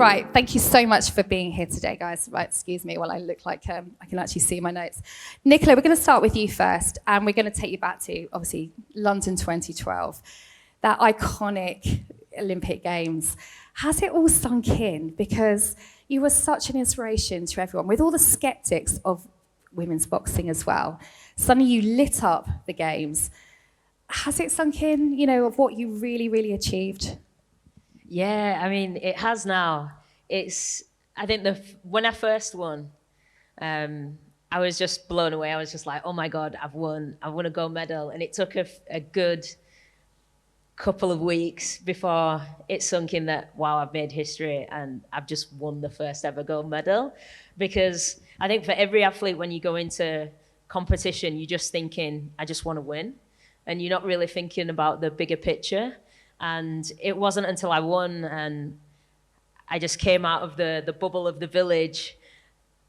Right, thank you so much for being here today, guys. Right, excuse me while I look like I can actually see my notes. Nicola, we're going to start with you first, and we're going to take you back to, obviously, London 2012, that iconic Olympic Games. Has it all sunk in? Because you were such an inspiration to everyone, with all the skeptics of women's boxing as well. Suddenly you lit up the Games. Has it sunk in, you know, of what you really, really achieved? Yeah, I mean, it has now. I think when I first won, I was just blown away. I was just like, oh my God, I've won a gold medal. And it took a good couple of weeks before it sunk in that, wow, I've made history and I've just won the first ever gold medal. Because I think for every athlete, when you go into competition, you're just thinking, I just want to win. And you're not really thinking about the bigger picture. And it wasn't until I won and I just came out of the bubble of the village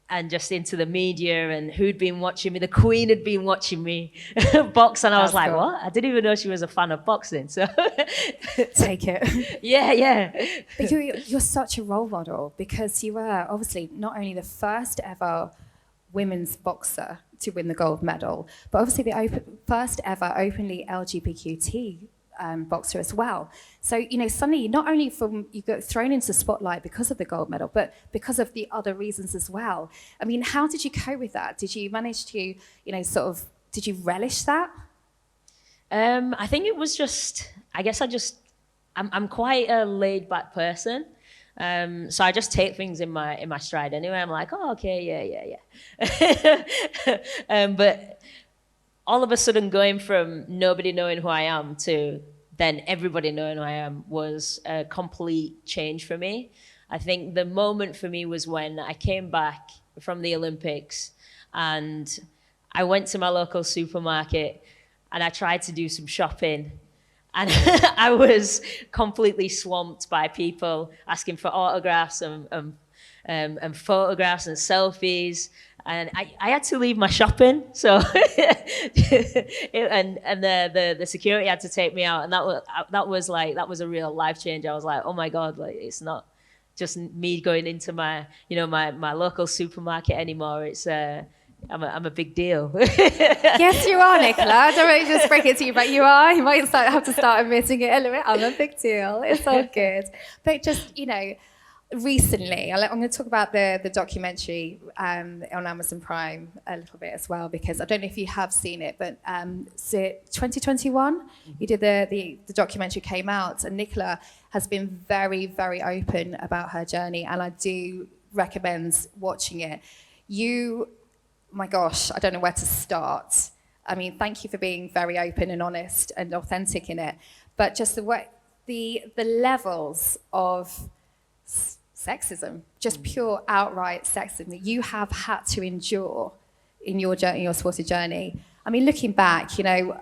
and just into the media, and who'd been watching me. The Queen had been watching me box, and I was like, cool. What? I didn't even know she was a fan of boxing. So take it. Yeah. But you're such a role model, because you were obviously not only the first ever women's boxer to win the gold medal, but obviously the first ever openly LGBTQ boxer as well. So, you know, suddenly not only you got thrown into the spotlight because of the gold medal, but because of the other reasons as well. I mean, how did you cope with that? Did you manage to, you know, did you relish that? I think it was just, I'm quite a laid back person. So I just take things in my stride anyway. I'm like, oh, okay, yeah. But all of a sudden going from nobody knowing who I am to then everybody knowing who I am was a complete change for me. I think the moment for me was when I came back from the Olympics and I went to my local supermarket and I tried to do some shopping. And I was completely swamped by people asking for autographs and photographs and selfies. And I had to leave my shopping, so the security had to take me out, and that was a real life change. I was like, oh my God, like it's not just me going into my local supermarket anymore. It's I'm a big deal. Yes, you are, Nicola. I don't really just break it to you, but you are. You might have to start admitting it a little bit. I'm a big deal. It's all good. But just, you know, recently, I'm going to talk about the documentary on Amazon Prime a little bit as well, because I don't know if you have seen it, but 2021, you did the documentary came out, and Nicola has been very, very open about her journey, and I do recommend watching it. My gosh, I don't know where to start. I mean, thank you for being very open and honest and authentic in it, but just the levels of sexism, just pure outright sexism that you have had to endure in your journey, your sporting journey. I mean, looking back, you know,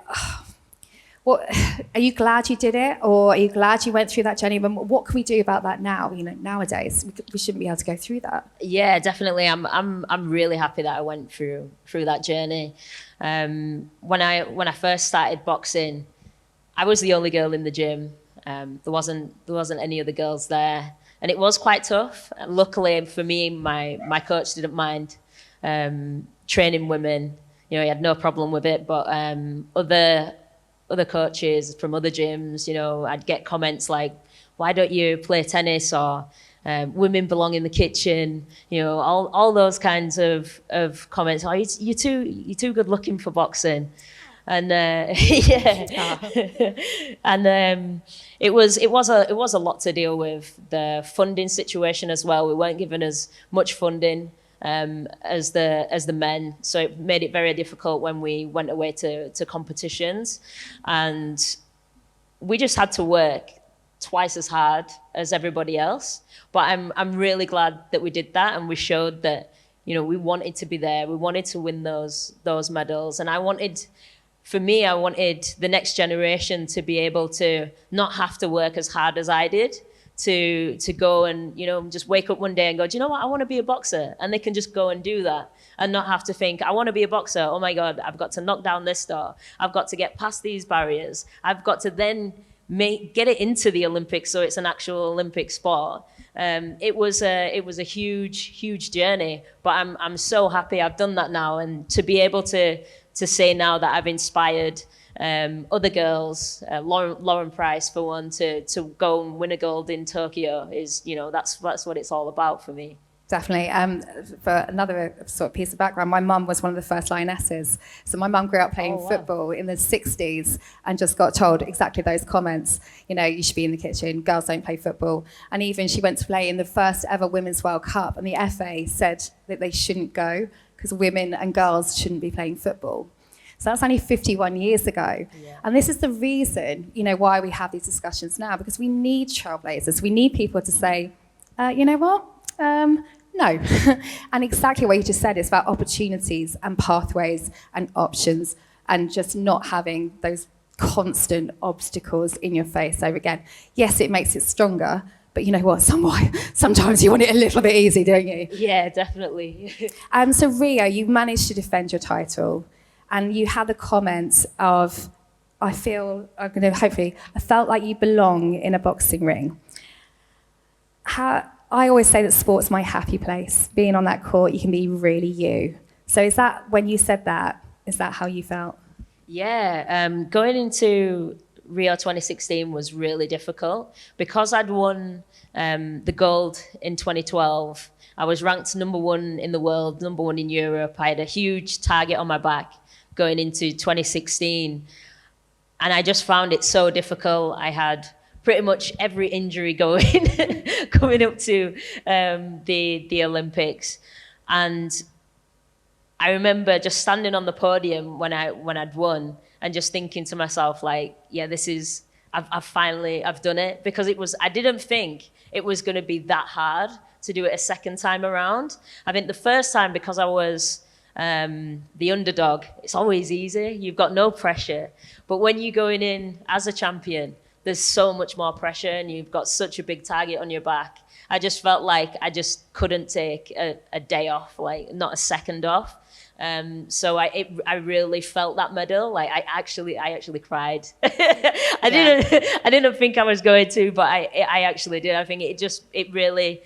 what are you glad you did it, or are you glad you went through that journey? What can we do about that now? You know, nowadays we shouldn't be able to go through that. Yeah, definitely. I'm really happy that I went through that journey. When I first started boxing, I was the only girl in the gym. There wasn't any other girls there. And it was quite tough. Luckily for me, my coach didn't mind training women. You know, he had no problem with it. But other coaches from other gyms, you know, I'd get comments like, why don't you play tennis, or women belong in the kitchen, you know, all those kinds of comments. Oh, you're too good looking for boxing. And yeah, and it was a lot to deal with. The funding situation as well. We weren't given as much funding as the men, so it made it very difficult when we went away to competitions, and we just had to work twice as hard as everybody else. But I'm really glad that we did that, and we showed that, you know, we wanted to be there. We wanted to win those medals, and I wanted the next generation to be able to not have to work as hard as I did, to go and, you know, just wake up one day and go, do you know what, I want to be a boxer. And they can just go and do that and not have to think, I want to be a boxer. Oh my God, I've got to knock down this door. I've got to get past these barriers. I've got to then get it into the Olympics so it's an actual Olympic sport. It was a huge journey, but I'm so happy I've done that now, and to be able to say now that I've inspired other girls, Lauren Price for one, to go and win a gold in Tokyo is, that's what it's all about for me. Definitely. For another sort of piece of background, my mum was one of the first lionesses. So my mum grew up playing football in the 60s and just got told exactly those comments. You should be in the kitchen, girls don't play football. And even she went to play in the first ever Women's World Cup, and the FA said that they shouldn't go because women and girls shouldn't be playing football. So that's only 51 years ago. Yeah. And this is the reason, why we have these discussions now, because we need trailblazers. We need people to say, you know what? No. And exactly what you just said is about opportunities and pathways and options, and just not having those constant obstacles in your face over again. Yes, it makes it stronger, but you know what? Sometimes you want it a little bit easy, don't you? Yeah, definitely. So Rio, you managed to defend your title, and you had the comments of, I felt like you belong in a boxing ring. I always say that sport's my happy place. Being on that court, you can be really you. So is that, when you said that, is that how you felt? Yeah, going into Rio 2016 was really difficult. Because I'd won the gold in 2012, I was ranked number 1 in the world, number 1 in Europe. I had a huge target on my back going into 2016. And I just found it so difficult. I had pretty much every injury going coming up to the Olympics, and I remember just standing on the podium when I'd won and just thinking to myself, like, yeah, I've done it, because I didn't think it was going to be that hard to do it a second time around. I think the first time, because I was the underdog, it's always easy, you've got no pressure, but when you're going in as a champion, there's so much more pressure and you've got such a big target on your back. I just felt like I just couldn't take a day off, like not a second off. So I really felt that medal. Like I actually cried. I didn't think I was going to, but I actually did. I think it just really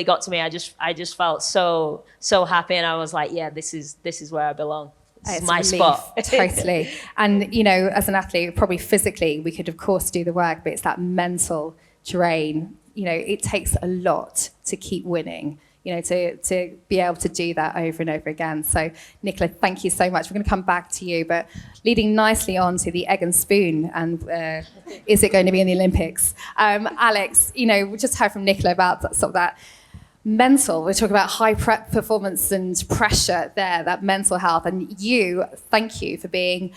got to me. I just felt so happy, and I was like, yeah, this is where I belong. It's my spot. Totally. And, as an athlete, probably physically, we could, of course, do the work, but it's that mental drain. It takes a lot to keep winning, to be able to do that over and over again. So, Nicola, thank you so much. We're going to come back to you, but leading nicely on to the egg and spoon, and is it going to be in the Olympics? Alex, we just heard from Nicola about that mental, we're talking about high performance and pressure there, that mental health. And thank you for being,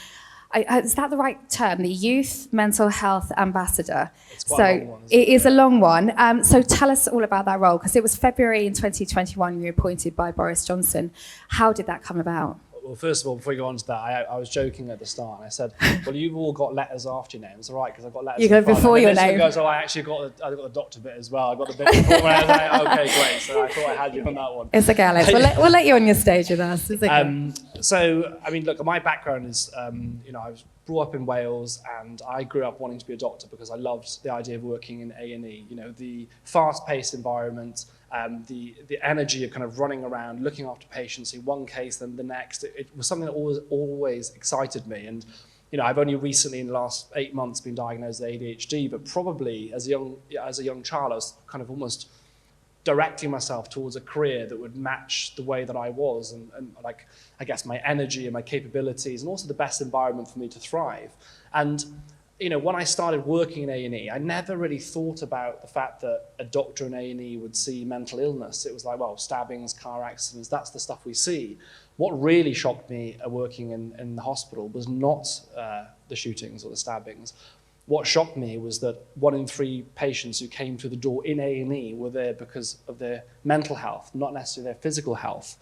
is that the right term? The Youth Mental Health Ambassador. It's quite a long one, it is a long one. So tell us all about that role, because it was February in 2021 you were appointed by Boris Johnson. How did that come about? Well, first of all, before we go on to that, I was joking at the start, and I said, well, you've all got letters after your names, all right, because I've got letters. You got before your name. Goes, I actually got the doctor bit as well. I got the bit before, and I was like, okay, great. So I thought I had you on that one. It's okay, Alex. We'll let you on your stage with us. It's okay. So, look, my background is, I was brought up in Wales, and I grew up wanting to be a doctor because I loved the idea of working in A&E. The fast-paced environment, the energy of kind of running around, looking after patients, in one case then the next. It was something that always excited me. And I've only recently, in the last 8 months, been diagnosed with ADHD, but probably as a young child, I was kind of almost directing myself towards a career that would match the way that I was, and like, I guess, my energy and my capabilities, and also the best environment for me to thrive. And when I started working in A&E, I never really thought about the fact that a doctor in A&E would see mental illness. It was like, well, stabbings, car accidents, that's the stuff we see. What really shocked me working in the hospital was not the shootings or the stabbings. What shocked me was that 1 in 3 patients who came through the door in A&E were there because of their mental health, not necessarily their physical health.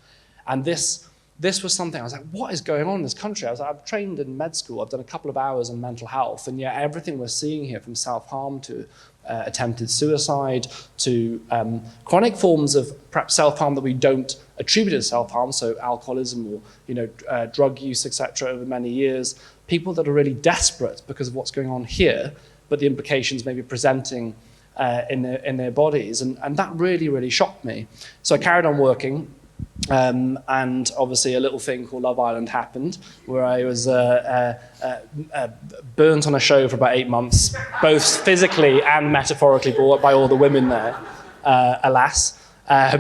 And this was something, I was like, what is going on in this country? I've trained in med school, I've done a couple of hours in mental health, and yet everything we're seeing here, from self-harm to attempted suicide to chronic forms of perhaps self-harm that we don't attribute as self-harm, so alcoholism or drug use, etc., over many years, people that are really desperate because of what's going on here, but the implications maybe presenting in their bodies. And that really, really shocked me. So I carried on working. And obviously a little thing called Love Island happened, where I was burnt on a show for about 8 months, both physically and metaphorically by all the women there, alas. I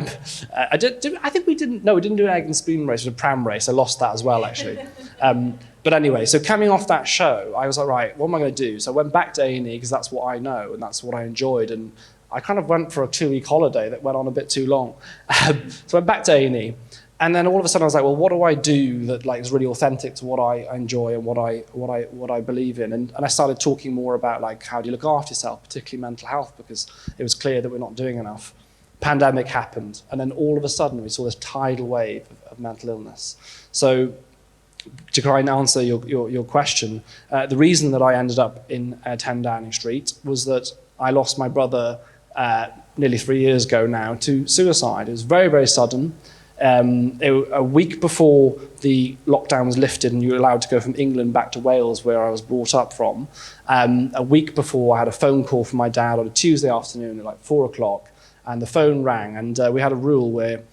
think we didn't do an egg and spoon race, it was a pram race. I lost that as well, actually. But anyway, so coming off that show, I was like, right, what am I going to do? So I went back to A&E because that's what I know and that's what I enjoyed. And I kind of went for a 2-week holiday that went on a bit too long. So I went back to A&E. And then all of a sudden I was like, well, what do I do that like is really authentic to what I enjoy and what I believe in? And I started talking more about like how do you look after yourself, particularly mental health, because it was clear that we're not doing enough. Pandemic happened, and then all of a sudden we saw this tidal wave of mental illness. So to try and answer your question, the reason that I ended up in 10 Downing Street was that I lost my brother nearly 3 years ago now to suicide. It was very, very sudden. A week before the lockdown was lifted and you were allowed to go from England back to Wales, where I was brought up from, a week before I had a phone call from my dad on a Tuesday afternoon at like 4 o'clock, and the phone rang, and we had a rule where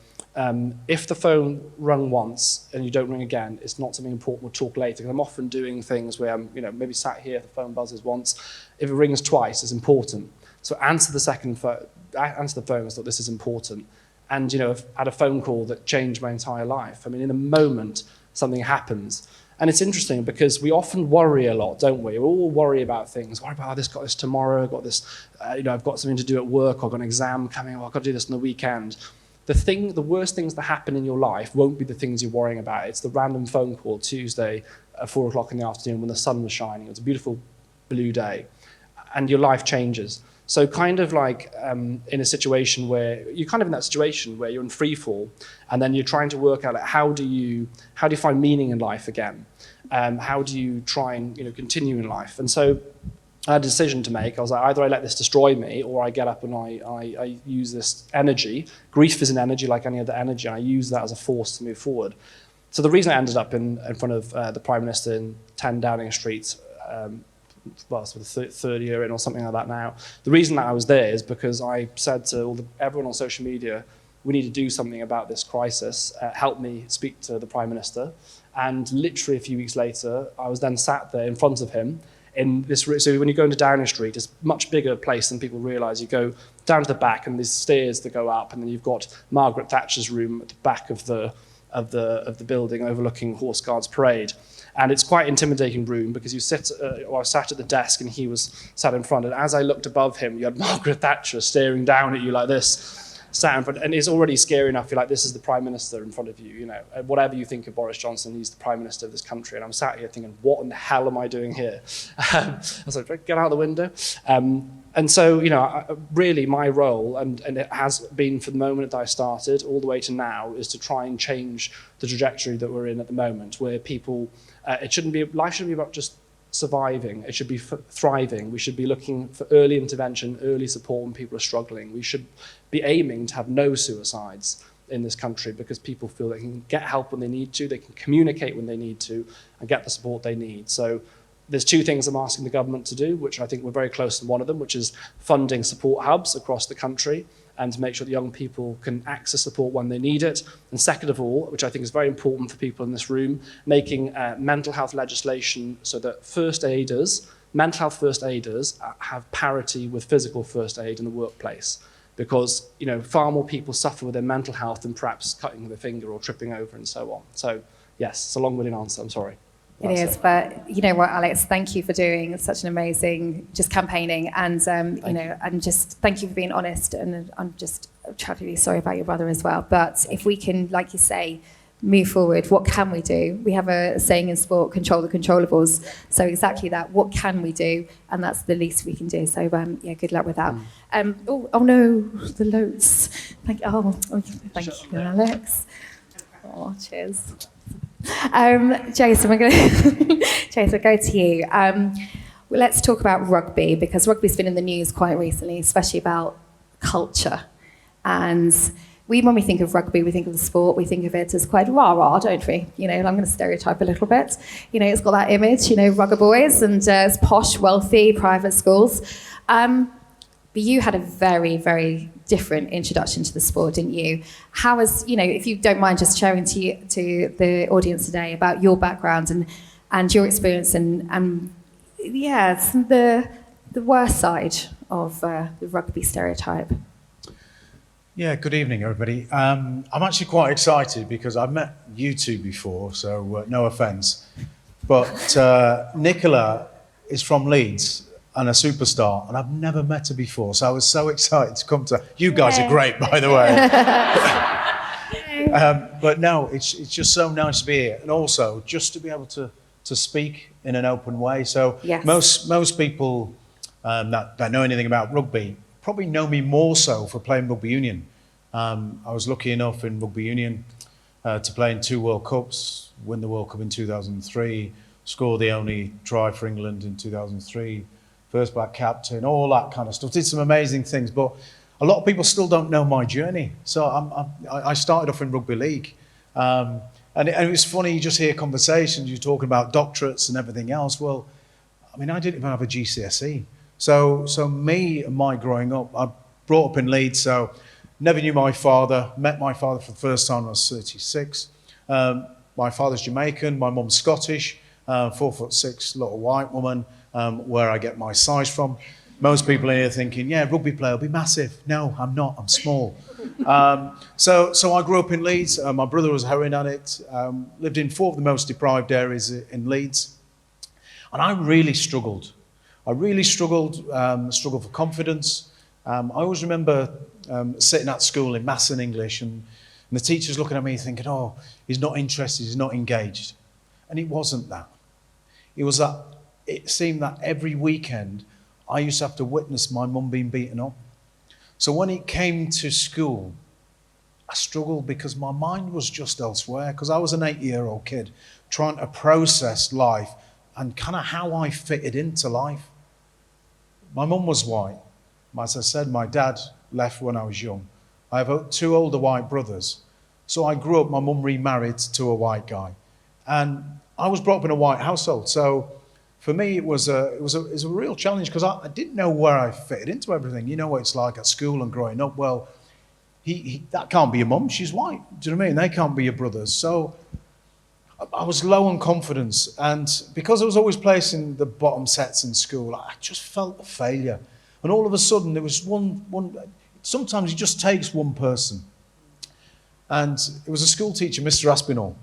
if the phone rung once and you don't ring again, it's not something important, we'll talk later. Because I'm often doing things where I'm maybe sat here, the phone buzzes once. If it rings twice, it's important. So answer the phone, I thought this is important. And I've had a phone call that changed my entire life. I mean, in a moment, something happens. And it's interesting because we often worry a lot, don't we? We all worry about things. Worry about, got this tomorrow, got this, I've got something to do at work, I've got an exam coming, I've got to do this on the weekend. The worst things that happen in your life won't be the things you're worrying about. It's the random phone call Tuesday at 4 o'clock in the afternoon when the sun was shining. It was a beautiful blue day. And your life changes. So kind of like in a situation where you're kind of in that situation where you're in free fall, and then you're trying to work out like, how do you find meaning in life again? How do you try and continue in life? And so I had a decision to make. I was like, either I let this destroy me, or I get up and I use this energy. Grief is an energy like any other energy, and I use that as a force to move forward. So the reason I ended up in front of the Prime Minister in 10 Downing Street, well, sort of third year in or something like that now. The reason that I was there is because I said to everyone on social media, we need to do something about this crisis. Help me speak to the Prime Minister. And literally a few weeks later, I was then sat there in front of him in this. So when you go into Downing Street, it's a much bigger place than people realise. You go down to the back, and there's stairs that go up, and then you've got Margaret Thatcher's room at the back of the building overlooking Horse Guards Parade. And it's quite an intimidating room because you I was sat at the desk and he was sat in front. And as I looked above him, you had Margaret Thatcher staring down at you like this, sat in front. And it's already scary enough. You're like, this is the Prime Minister in front of you. Whatever you think of Boris Johnson, he's the Prime Minister of this country. And I'm sat here thinking, what in the hell am I doing here? I was like, get out the window. And so, really my role, and it has been from the moment that I started all the way to now, is to try and change the trajectory that we're in at the moment, where people, life shouldn't be about just surviving, it should be thriving. We should be looking for early intervention, early support when people are struggling. We should be aiming to have no suicides in this country because people feel they can get help when they need to, they can communicate when they need to, and get the support they need. So there's two things I'm asking the government to do, which I think we're very close to one of them, which is funding support hubs across the country and to make sure that young people can access support when they need it. And second of all, which I think is very important for people in this room, making mental health legislation so that mental health first aiders have parity with physical first aid in the workplace. Because far more people suffer with their mental health than perhaps cutting their finger or tripping over and so on. So yes, it's a long-winded answer, I'm sorry. It is, but you know what, Alex, thank you for doing such an amazing campaigning, and and just thank you for being honest, and I'm just tragically sorry about your brother as well. But if we can, like you say, move forward, what can we do? We have a saying in sport, control the controllables. So exactly that, what can we do? And that's the least we can do. So good luck with that. Oh no, the notes. Thank you, Alex. Oh, cheers. Jason, we'll go to you. Let's talk about rugby, because rugby's been in the news quite recently, especially about culture. And when we think of rugby, we think of the sport, we think of it as quite rah-rah, don't we? You know, and I'm going to stereotype a little bit. You know, it's got that image, you know, rugger boys and it's posh, wealthy, private schools. But you had a very, very different introduction to the sport, didn't you? How was, you know, if you don't mind just sharing to the audience today about your background and your experience and yeah, the worst side of the rugby stereotype. Yeah, good evening, everybody. I'm actually quite excited because I've met you two before, so no offence. But Nicola is from Leeds and a superstar, and I've never met her before, so I was so excited to come to her. You guys are great, by the way. But no, it's just so nice to be here, and also just to be able to speak in an open way. So yes. most people that know anything about rugby probably know me more so for playing rugby union. I was lucky enough in rugby union to play in 2 World Cups, win the World Cup in 2003, score the only try for England in 2003, first black captain, all that kind of stuff. Did some amazing things, but a lot of people still don't know my journey. So I started off in rugby league. And it was funny, you just hear conversations, you're talking about doctorates and everything else. Well, I mean, I didn't even have a GCSE. So me and my growing up, I brought up in Leeds, so never knew my father, met my father for the first time when I was 36. My father's Jamaican, my mum's Scottish, 4'6", little white woman, where I get my size from. Most people in here thinking, yeah, rugby player will be massive. No, I'm not, I'm small. So I grew up in Leeds. My brother was a heroin addict, lived in 4 of the most deprived areas in Leeds. And I really struggled. Struggled for confidence. I always remember sitting at school in maths and English and the teachers looking at me thinking, oh, he's not interested, he's not engaged. And it wasn't that. It was that it seemed that every weekend I used to have to witness my mum being beaten up. So when it came to school, I struggled because my mind was just elsewhere, because I was an 8-year-old kid trying to process life and kind of how I fitted into life. My mum was white. As I said, my dad left when I was young. I have 2 older white brothers. So I grew up, my mum remarried to a white guy. And I was brought up in a white household. So for me, it was a real challenge because I didn't know where I fitted into everything. You know what it's like at school and growing up. Well, that can't be your mum, she's white. Do you know what I mean? They can't be your brothers. So I was low on confidence. And because I was always placing the bottom sets in school, I just felt a failure. And all of a sudden, there was one sometimes it just takes one person. And it was a school teacher, Mr. Aspinall,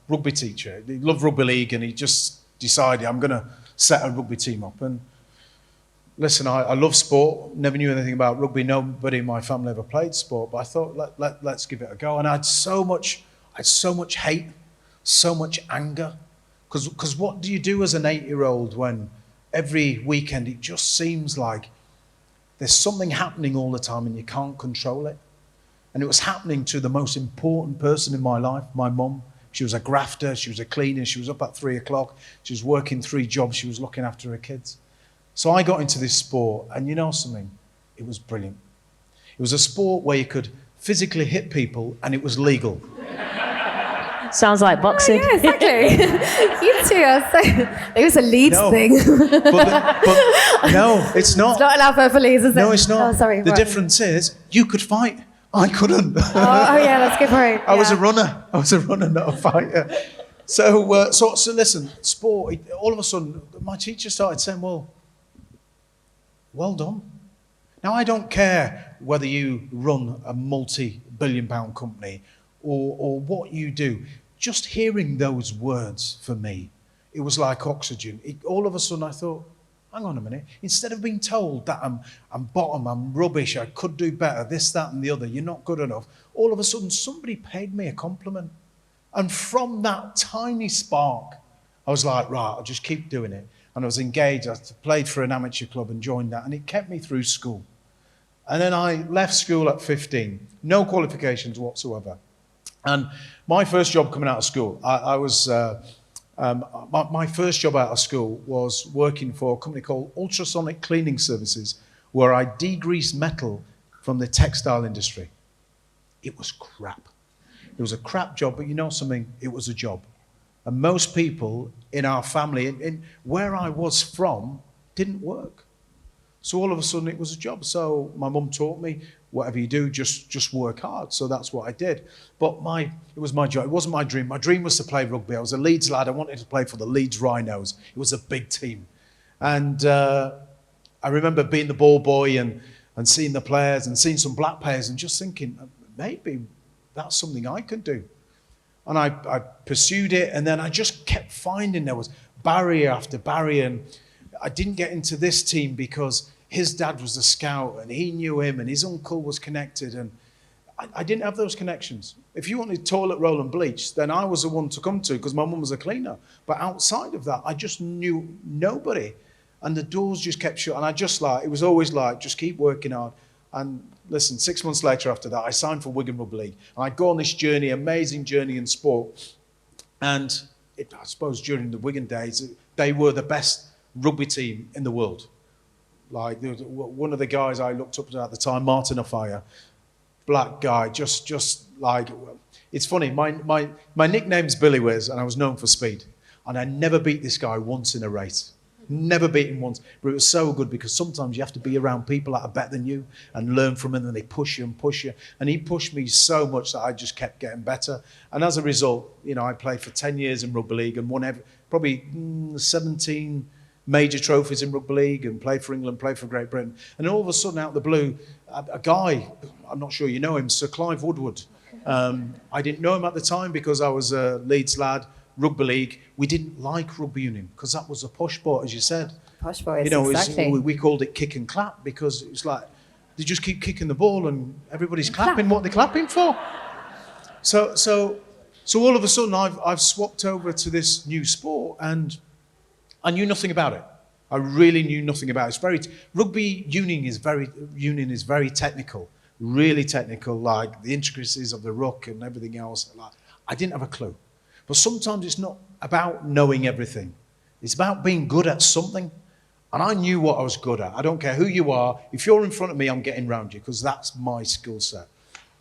rugby teacher. He loved rugby league and he just decided, I'm going to set a rugby team up. And listen, I love sport, never knew anything about rugby. Nobody in my family ever played sport, but I thought, let's give it a go. And I had so much hate, so much anger. Because what do you do as an 8-year-old when every weekend it just seems like there's something happening all the time and you can't control it? And it was happening to the most important person in my life, my mum. She was a grafter, she was a cleaner, she was up at 3 o'clock, she was working 3 jobs, she was looking after her kids. So I got into this sport, and you know something? It was brilliant. It was a sport where you could physically hit people, and it was legal. Sounds like boxing. Oh, yeah, exactly. You two are so... It was a Leeds thing. But no, it's not. It's not allowed for Leeds, is it? No, it's not. Oh, sorry. The difference is, you could fight. I couldn't. Oh yeah, that's a good point. I was a runner. I was a runner, not a fighter. So listen, sport, all of a sudden, my teacher started saying, well done. Now, I don't care whether you run a multi-billion-pound company or what you do. Just hearing those words for me, it was like oxygen. All of a sudden, I thought, hang on a minute. Instead of being told that I'm bottom, I'm rubbish, I could do better, this, that, and the other, you're not good enough, all of a sudden, somebody paid me a compliment. And from that tiny spark, I was like, right, I'll just keep doing it. And I was engaged. I played for an amateur club and joined that, and it kept me through school. And then I left school at 15, no qualifications whatsoever. And my first job coming out of school, my first job out of school was working for a company called Ultrasonic Cleaning Services, where I degreased metal from the textile industry. It was crap. It was a crap job, but you know something? It was a job. And most people in our family, in where I was from, didn't work. So all of a sudden it was a job. So my mum taught me, whatever you do, just work hard. So that's what I did. But it was my job. It wasn't my dream. My dream was to play rugby. I was a Leeds lad. I wanted to play for the Leeds Rhinos. It was a big team. And I remember being the ball boy and seeing the players and seeing some black players and just thinking, maybe that's something I could do. And I pursued it, and then I just kept finding there was barrier after barrier. And I didn't get into this team because his dad was a scout and he knew him and his uncle was connected, and I didn't have those connections. If you wanted toilet roll and bleach, then I was the one to come to because my mum was a cleaner. But outside of that, I just knew nobody. And the doors just kept shut. And it was always like, just keep working hard. And listen, 6 months later after that, I signed for Wigan Rugby League. And I'd go on this journey, amazing journey in sport. And I suppose during the Wigan days, they were the best rugby team in the world. Like, there was one of the guys I looked up to at the time, Martin Afire, black guy, just like, it's funny, my nickname's Billy Whiz, and I was known for speed. And I never beat this guy once in a race. Never beat him once, but it was so good because sometimes you have to be around people that are better than you and learn from them, and they push you and push you. And he pushed me so much that I just kept getting better. And as a result, I played for 10 years in rugby league and won probably 17 major trophies in rugby league and played for England, played for Great Britain. And then all of a sudden, out of the blue, a guy, I'm not sure you know him, Sir Clive Woodward. I didn't know him at the time because I was a Leeds lad. Rugby league, we didn't like rugby union because that was a posh sport, as you said. Posh boys, exactly. We called it kick and clap because it was like they just keep kicking the ball and everybody's clapping what they're clapping for. So all of a sudden I've swapped over to this new sport and I knew nothing about it. I really knew nothing about it. Rugby union is very technical, really technical, like the intricacies of the ruck and everything else. Like, I didn't have a clue. But sometimes it's not about knowing everything. It's about being good at something. And I knew what I was good at. I don't care who you are. If you're in front of me, I'm getting round you because that's my skill set.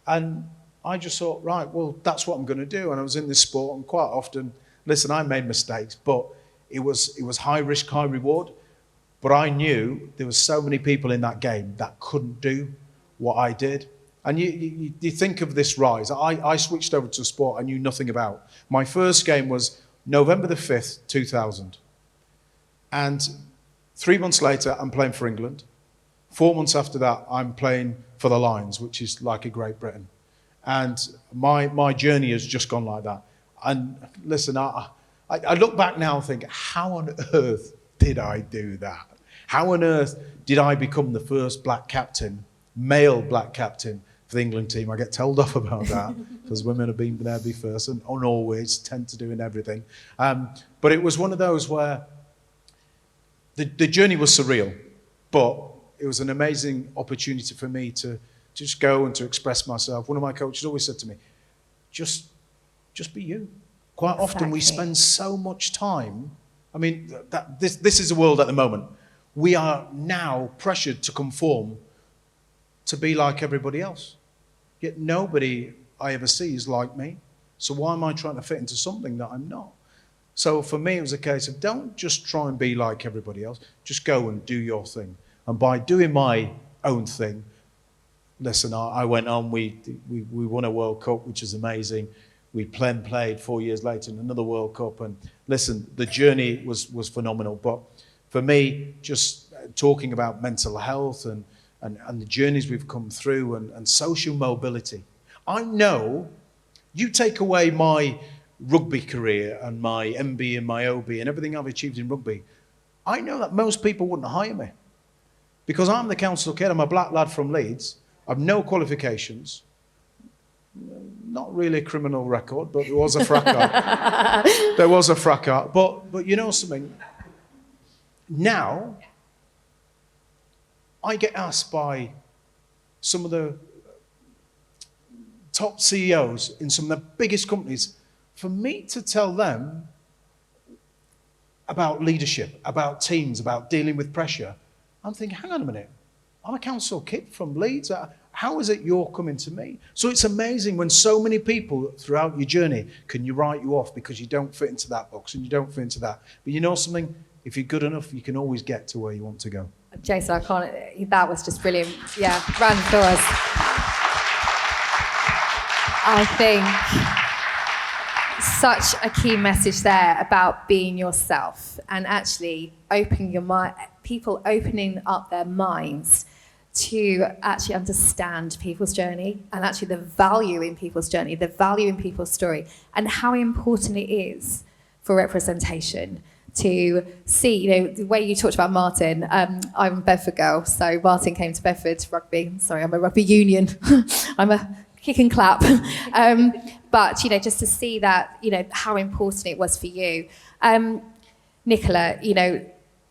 And I just thought, right, well, that's what I'm going to do. And I was in this sport and quite often, listen, I made mistakes, but it was high risk, high reward. But I knew there were so many people in that game that couldn't do what I did. And you think of this rise. I switched over to a sport I knew nothing about. My first game was November the 5th, 2000. And 3 months later, I'm playing for England. 4 months after that, I'm playing for the Lions, which is like a Great Britain. And my journey has just gone like that. And listen, I look back now and think, how on earth did I do that? How on earth did I become the first black captain, male black captain, for the England team? I get told off about that because women have been there first and always tend to do in everything. But it was one of those where the journey was surreal, but it was an amazing opportunity for me to just go and to express myself. One of my coaches always said to me, just be you. Quite often we spend so much time. I mean, this is the world at the moment. We are now pressured to conform to be like everybody else. Yet nobody I ever see is like me. So why am I trying to fit into something that I'm not? So for me, it was a case of don't just try and be like everybody else. Just go and do your thing. And by doing my own thing, listen, I went on, we won a World Cup, which is amazing. We played 4 years later in another World Cup. And listen, the journey was phenomenal. But for me, just talking about mental health and the journeys we've come through and social mobility. I know you take away my rugby career and my MB and my OB and everything I've achieved in rugby, I know that most people wouldn't hire me because I'm the council kid. I'm a black lad from Leeds. I've no qualifications. Not really a criminal record, but there was a fracas. There was a fracas. But you know something? Now, I get asked by some of the top CEOs in some of the biggest companies for me to tell them about leadership, about teams, about dealing with pressure. I'm thinking, hang on a minute, I'm a council kid from Leeds. how is it you're coming to me? So it's amazing when so many people throughout your journey can you write you off because you don't fit into that box and you don't fit into that. But you know something? If you're good enough, you can always get to where you want to go. Jason, I can't, that was just brilliant. Yeah, round of applause. I think such a key message there about being yourself and actually opening your mind, people opening up their minds to actually understand people's journey and actually the value in people's journey, the value in people's story, and how important it is for representation to see, you know, the way you talked about Martin. I'm a Bedford girl, so Martin came to Bedford rugby. Sorry, I'm a rugby union. I'm a kick and clap. But, you know, just to see that, you know, how important it was for you. Nicola, you know,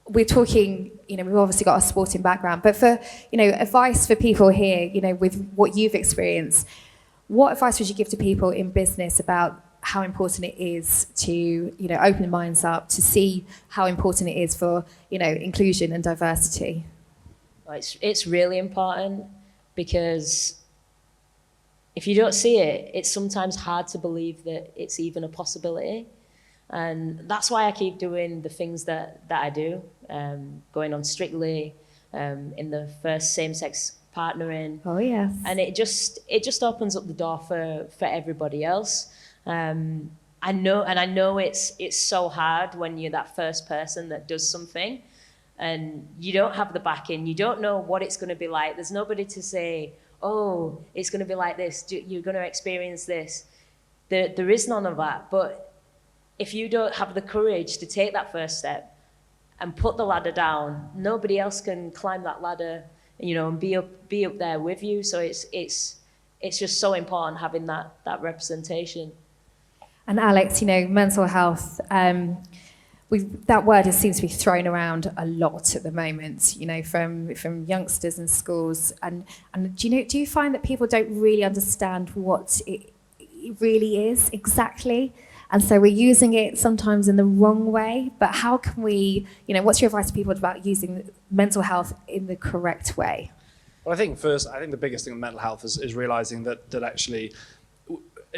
we're talking, you know, we've obviously got a sporting background, but for, you know, advice for people here, you know, with what you've experienced, what advice would you give to people in business about how important it is to, you know, open their minds up, to see how important it is for, you know, inclusion and diversity? It's really important, because if you don't see it, it's sometimes hard to believe that it's even a possibility. And that's why I keep doing the things that I do, going on Strictly, in the first same-sex partnering. Oh, yes. And it just opens up the door for everybody else. I know it's so hard when you're that first person that does something and you don't have the backing, you don't know what it's going to be like. There's nobody to say, oh, it's going to be like this, you're going to experience this. There is none of that. But if you don't have the courage to take that first step and put the ladder down, nobody else can climb that ladder, you know, and be up there with you. So it's just so important having that representation. And Alex, you know, mental health, that word seems to be thrown around a lot at the moment, you know, from youngsters in schools. And do you find that people don't really understand what it really is exactly? And so we're using it sometimes in the wrong way. But how can we, you know, what's your advice to people about using mental health in the correct way? Well, I think the biggest thing with mental health is realizing that actually,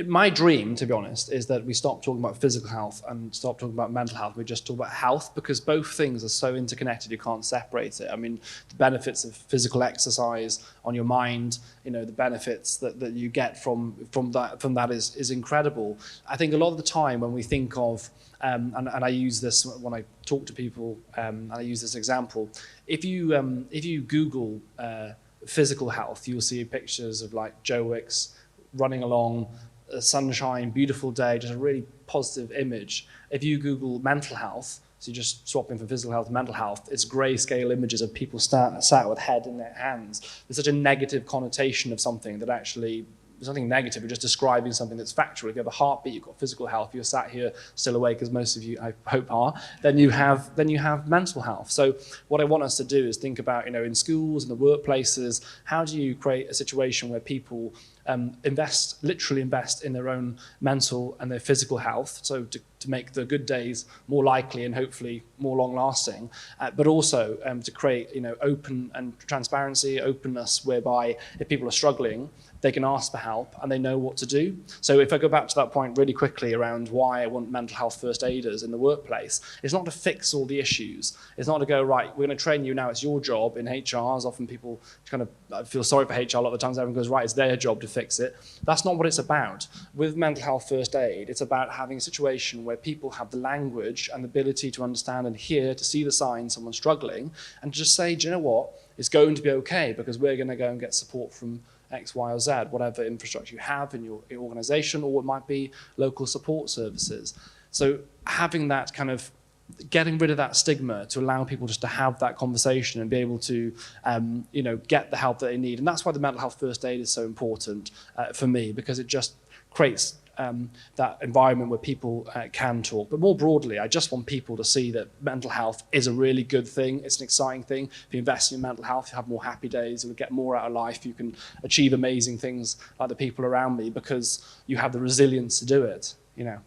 my dream, to be honest, is that we stop talking about physical health and stop talking about mental health. We just talk about health, because both things are so interconnected, you can't separate it. I mean, the benefits of physical exercise on your mind, you know, the benefits that you get from that is incredible. I think a lot of the time when we think of, and I use this when I talk to people, and I use this example, if you Google physical health, you'll see pictures of like Joe Wicks running along, sunshine, beautiful day, just a really positive image. If you Google mental health, so you just swap in for physical health and mental health, it's grayscale images of people sat with head in their hands. There's such a negative connotation of something that actually, there's nothing negative, you're just describing something that's factual. If you have a heartbeat, you've got physical health, you're sat here still awake, as most of you I hope are, then you have mental health. So what I want us to do is think about, you know, in schools, in the workplaces, how do you create a situation where people literally invest in their own mental and their physical health, so to make the good days more likely and hopefully more long-lasting, but also to create, you know, open and transparency, openness, whereby if people are struggling, they can ask for help and they know what to do. So if I go back to that point really quickly around why I want mental health first aiders in the workplace, it's not to fix all the issues. It's not to go, right, we're going to train you now, it's your job. In HR, as often people kind of feel sorry for HR a lot of the times, everyone goes, right, it's their job to fix it. That's not what it's about. With mental health first aid, it's about having a situation where people have the language and the ability to understand and hear, to see the signs someone's struggling, and just say, do you know what, it's going to be okay, because we're going to go and get support from X, Y, or Z, whatever infrastructure you have in your organization, or it might be local support services. So having that kind of, getting rid of that stigma to allow people just to have that conversation and be able to, you know, get the help that they need. And that's why the mental health first aid is so important for me, because it just creates that environment where people can talk. But more broadly, I just want people to see that mental health is a really good thing. It's an exciting thing. If you invest in your mental health, you have more happy days, you'll get more out of life, you can achieve amazing things like the people around me, because you have the resilience to do it, you know.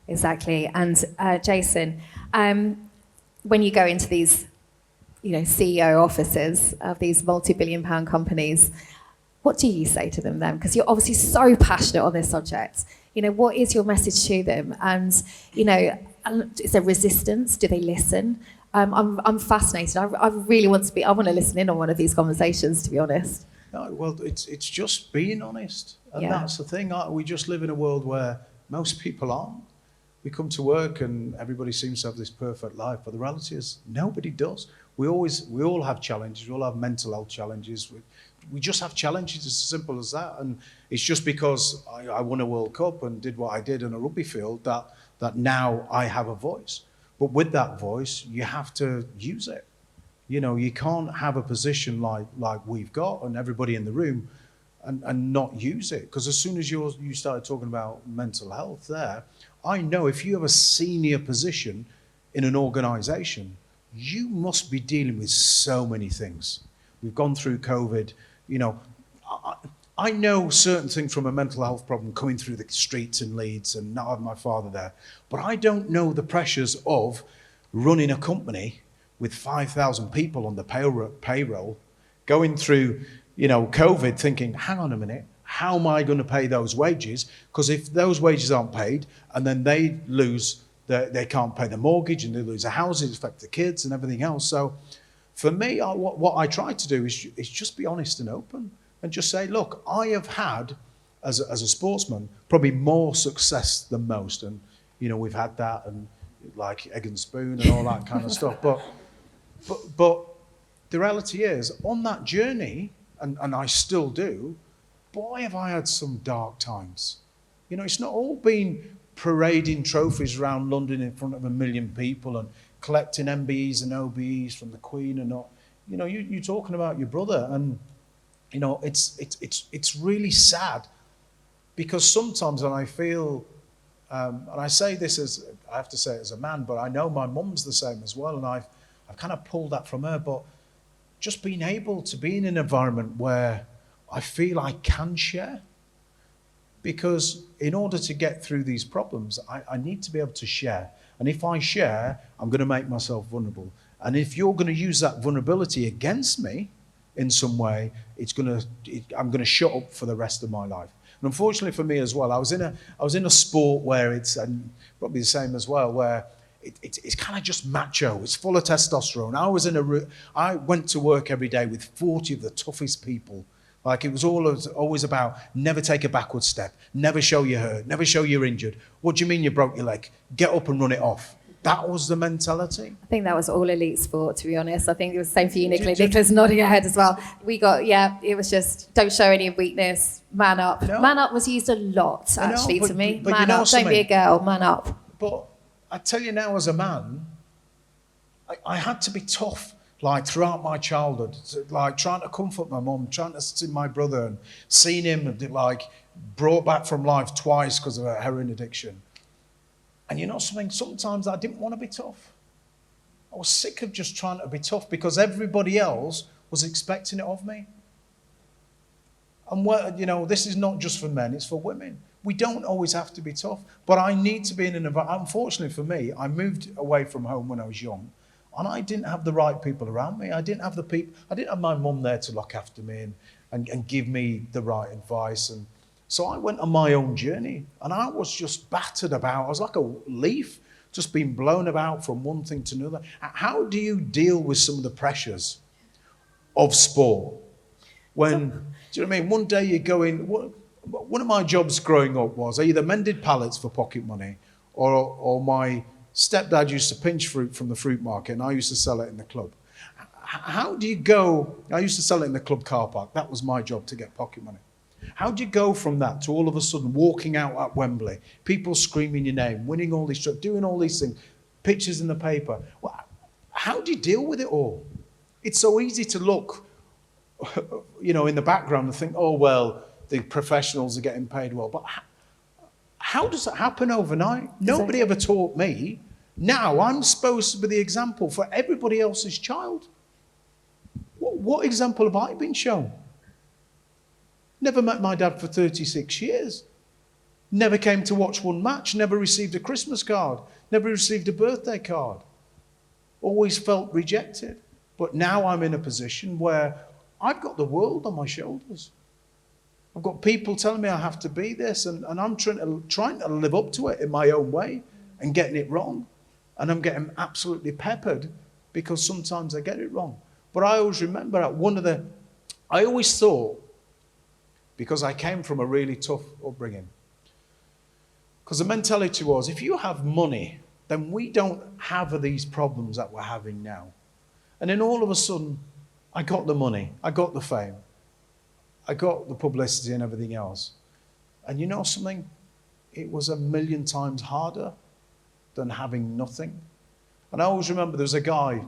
Exactly. And Jason, when you go into these, you know, CEO offices of these multi-billion-pound companies, What do you say to them then? Because you're obviously so passionate on this subject. You know, what is your message to them? And, you know, is there resistance? Do they listen? I'm fascinated. I really want to I want to listen in on one of these conversations, to be honest. No, well, it's just being honest. And Yeah. that's the thing. We just live in a world where most people aren't. We come to work and everybody seems to have this perfect life, but the reality is nobody does. We all have challenges. We all have mental health challenges. We just have challenges. It's as simple as that. And it's just because I won a World Cup and did what I did in a rugby field that now I have a voice. But with that voice, you have to use it. You know, you can't have a position like we've got and everybody in the room and not use it. Because as soon as you started talking about mental health there, I know if you have a senior position in an organisation, you must be dealing with so many things. We've gone through COVID. You know, I know certain things from a mental health problem coming through the streets in Leeds and not having my father there. But I don't know the pressures of running a company with 5,000 people on the payroll, going through, you know, COVID, thinking, hang on a minute, how am I going to pay those wages? Because if those wages aren't paid and then they lose, they can't pay the mortgage and they lose the houses, it affects the kids and everything else. So for me, what I try to do is just be honest and open and just say, look, I have had, as a sportsman, probably more success than most. And, you know, we've had that and like egg and spoon and all that kind of stuff. But the reality is, on that journey, and I still do, boy, have I had some dark times. You know, it's not all been parading trophies around London in front of 1 million people and collecting MBEs and OBEs from the Queen and not. You know, you're talking about your brother, and you know, it's really sad because sometimes, and I feel, and I say this as I have to say it as a man, but I know my mum's the same as well, and I've kind of pulled that from her. But just being able to be in an environment where I feel I can share, because in order to get through these problems, I need to be able to share. And if I share, I'm going to make myself vulnerable. And if you're going to use that vulnerability against me in some way, I'm going to shut up for the rest of my life. And unfortunately for me as well, I was in a sport where it's, and probably the same as well, where it's kind of just macho. It's full of testosterone. I went to work every day with 40 of the toughest people. Like, it was always about never take a backward step, never show you're hurt, never show you're injured. What do you mean you broke your leg? Get up and run it off. That was the mentality. I think that was all elite sport, to be honest. I think it was the same for you, Nicola. Nicola's nodding her head as well. It was just, don't show any weakness, man up. No. Man up was used a lot, actually, to me. But Man you know up, don't be a girl, man up. But I tell you now, as a man, I had to be tough, like, throughout my childhood, like trying to comfort my mum, trying to see my brother and seeing him, like, brought back from life twice because of a heroin addiction. And you know something, sometimes I didn't want to be tough. I was sick of just trying to be tough because everybody else was expecting it of me. And, you know, this is not just for men, it's for women. We don't always have to be tough, but I need to be in an environment. Unfortunately for me, I moved away from home when I was young, and I didn't have the right people around me. I didn't have my mum there to look after me and give me the right advice. And so I went on my own journey, and I was just battered about. I was like a leaf, just being blown about from one thing to another. How do you deal with some of the pressures of sport? When, do you know what I mean? One day you go in, one of my jobs growing up was I either mended pallets for pocket money, or my stepdad used to pinch fruit from the fruit market, and I used to sell it in the club. How do you go? I used to sell it in the club car park. That was my job, to get pocket money. How do you go from that to all of a sudden walking out at Wembley, people screaming your name, winning all these, doing all these things, pictures in the paper? Well, how do you deal with it all? It's so easy to look, you know, in the background and think, oh, well, the professionals are getting paid well. But how does that happen overnight? Nobody ever taught me. Now I'm supposed to be the example for everybody else's child. What example have I been shown? Never met my dad for 36 years. Never came to watch one match. Never received a Christmas card. Never received a birthday card. Always felt rejected. But now I'm in a position where I've got the world on my shoulders. I've got people telling me I have to be this, and I'm trying to live up to it in my own way and getting it wrong. And I'm getting absolutely peppered because sometimes I get it wrong. But I always remember I always thought, because I came from a really tough upbringing, because the mentality was, if you have money, then we don't have these problems that we're having now. And then all of a sudden, I got the money, I got the fame, I got the publicity and everything else. And you know something? It was 1,000,000 times harder than having nothing. And I always remember there was a guy,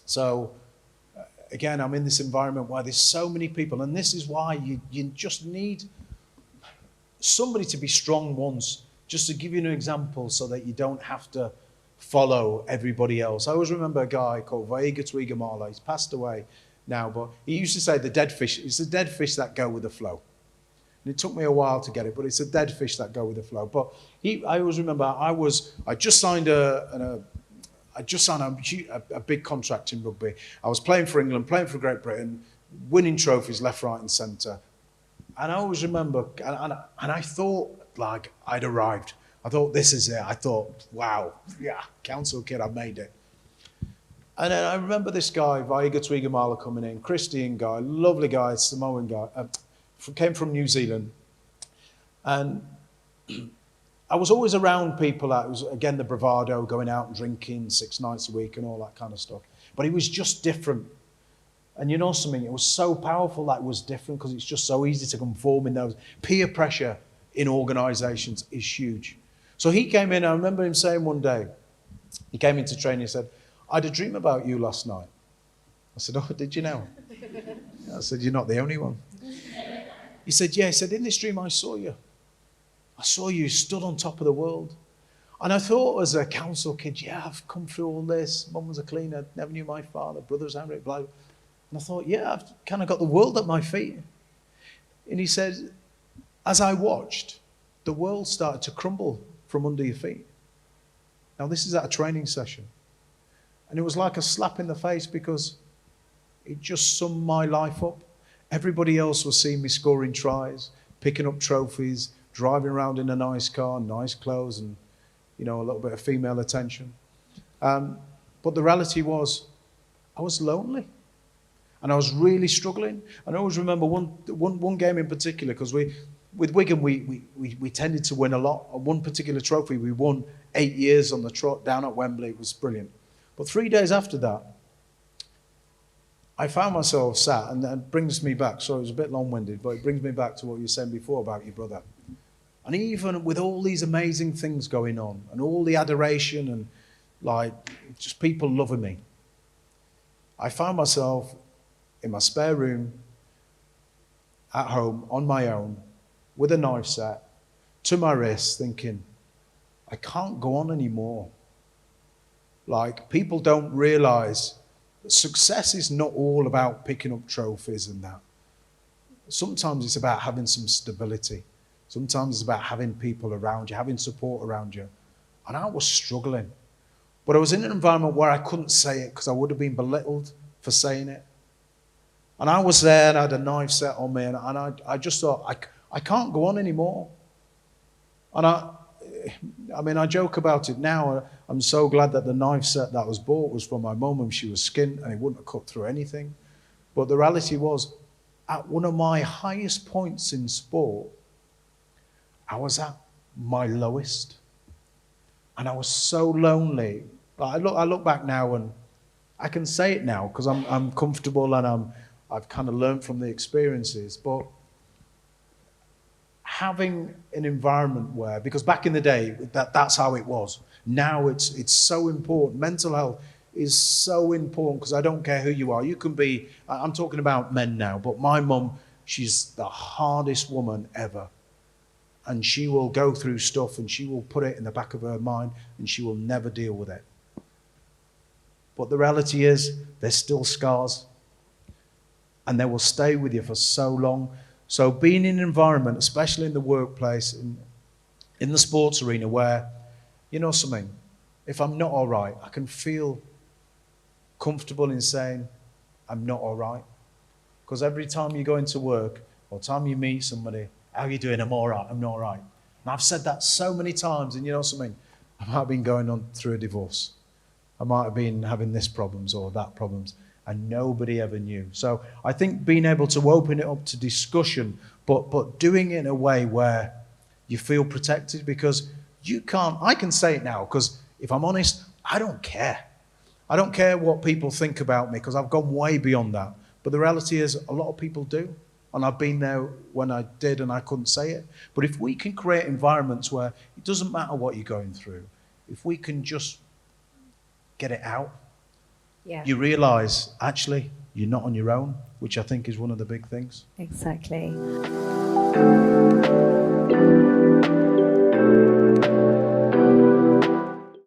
so again, I'm in this environment where there's so many people, and this is why you just need somebody to be strong once, just to give you an example so that you don't have to follow everybody else. I always remember a guy called Vaiga Twigamala. He's passed away now, but he used to say the dead fish, it's the dead fish that go with the flow. And it took me a while to get it, but it's the dead fish that go with the flow. But I always remember I just signed a big contract in rugby. I was playing for England, playing for Great Britain, winning trophies left, right and centre. And I always remember, and I thought like I'd arrived. I thought, this is it. I thought, wow, yeah, council kid, I made it. And then I remember this guy, Vaiga Twigamala, coming in, Christian guy, lovely guy, Samoan guy, came from New Zealand. And I was always around people that was, again, the bravado, going out and drinking 6 nights a week and all that kind of stuff. But he was just different. And you know something, it was so powerful that it was different because it's just so easy to conform in those. Peer pressure in organisations is huge. So he came in, I remember him saying one day, he came into training and said, I had a dream about you last night. I said, oh, did you know? I said, you're not the only one. He said, yeah. He said, in this dream I saw you. I saw you stood on top of the world. And I thought as a council kid, yeah, I've come through all this. Mum was a cleaner, never knew my father, brother's handwritten, blah, blah. And I thought, yeah, I've kind of got the world at my feet. And he said, as I watched, the world started to crumble from under your feet. Now, this is at a training session. And it was like a slap in the face because it just summed my life up. Everybody else was seeing me scoring tries, picking up trophies, driving around in a nice car, nice clothes, and, you know, a little bit of female attention. But the reality was, I was lonely. And I was really struggling. And I always remember one game in particular, because with Wigan, we tended to win a lot. On one particular trophy, we won 8 years on the trot down at Wembley. It was brilliant. But 3 days after that, I found myself sat, and that brings me back. So it was a bit long-winded, but it brings me back to what you were saying before about your brother. And even with all these amazing things going on, and all the adoration, and like just people loving me, I found myself in my spare room, at home, on my own, with a knife set to my wrist, thinking, I can't go on anymore. Like, people don't realise that success is not all about picking up trophies and that. Sometimes it's about having some stability. Sometimes it's about having people around you, having support around you. And I was struggling. But I was in an environment where I couldn't say it because I would have been belittled for saying it. And I was there and I had a knife set on me, and I just thought, I can't go on anymore. And I joke about it now. I'm so glad that the knife set that was bought was from my mum, and she was skint and it wouldn't have cut through anything. But the reality was, at one of my highest points in sport, I was at my lowest. And I was so lonely. I look back now and I can say it now because I'm comfortable and I've kind of learned from the experiences. But having an environment where, because back in the day, that's how it was. Now it's so important. Mental health is so important because I don't care who you are. You can be, I'm talking about men now, but my mum, she's the hardest woman ever. And she will go through stuff and she will put it in the back of her mind and she will never deal with it. But the reality is, there's still scars. And they will stay with you for so long. So being in an environment, especially in the workplace, in the sports arena, where, you know something, if I'm not all right, I can feel comfortable in saying, I'm not all right. Because every time you go into work, or time you meet somebody, how are you doing? I'm all right, I'm not all right. And I've said that so many times, and you know something? I might have been going on through a divorce. I might have been having this problems or that problems, and nobody ever knew. So I think being able to open it up to discussion, but doing it in a way where you feel protected, because you can't, I can say it now, because if I'm honest, I don't care. I don't care what people think about me, because I've gone way beyond that. But the reality is a lot of people do. And I've been there when I did and I couldn't say it. But if we can create environments where it doesn't matter what you're going through, if we can just get it out, you realise, actually, you're not on your own, which I think is one of the big things. Exactly.